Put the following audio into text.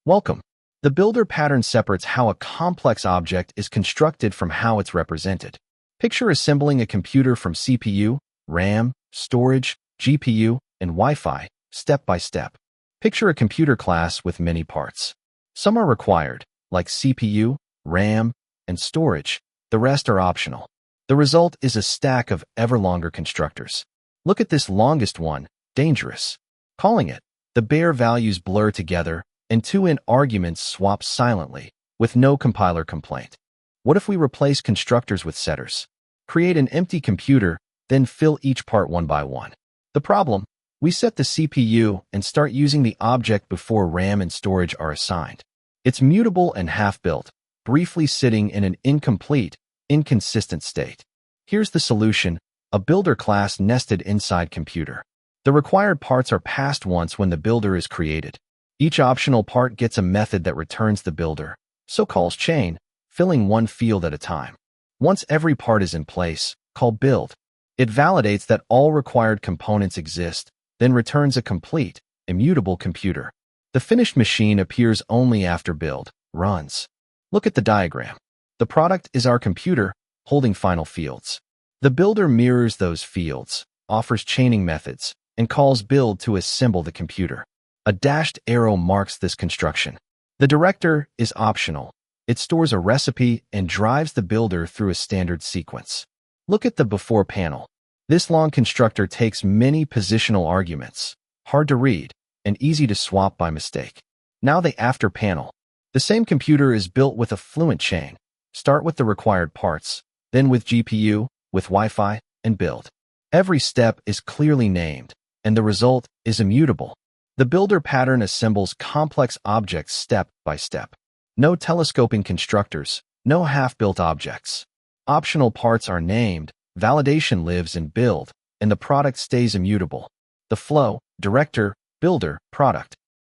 Welcome. The builder pattern separates how a complex object is constructed from how it's represented. Picture assembling a computer from CPU, RAM, storage, GPU, and Wi-Fi, step by step. Picture a computer class with many parts. Some are required, like CPU, RAM, and storage. The rest are optional. The result is a stack of ever longer constructors. Look at this longest one, dangerous. Calling it. The bare values blur together, and two arguments swap silently, with no compiler complaint. What if we replace constructors with setters? Create an empty computer, then fill each part one by one. The problem? We set the CPU and start using the object before RAM and storage are assigned. It's mutable and half-built, briefly sitting in an incomplete, inconsistent state. Here's the solution, a builder class nested inside computer. The required parts are passed once when the builder is created. Each optional part gets a method that returns the builder, so calls chain, filling one field at a time. Once every part is in place, call build. It validates that all required components exist, then returns a complete, immutable computer. The finished machine appears only after build runs. Look at the diagram. The product is our computer, holding final fields. The builder mirrors those fields, offers chaining methods, and calls build to assemble the computer. A dashed arrow marks this construction. The director is optional. It stores a recipe and drives the builder through a standard sequence. Look at the before panel. This long constructor takes many positional arguments, hard to read, and easy to swap by mistake. Now the after panel. The same computer is built with a fluent chain. Start with the required parts, then with GPU, with Wi-Fi, and build. Every step is clearly named, and the result is immutable. The builder pattern assembles complex objects step by step. No telescoping constructors, no half-built objects. Optional parts are named, validation lives in build, and the product stays immutable. The flow, director, builder, product.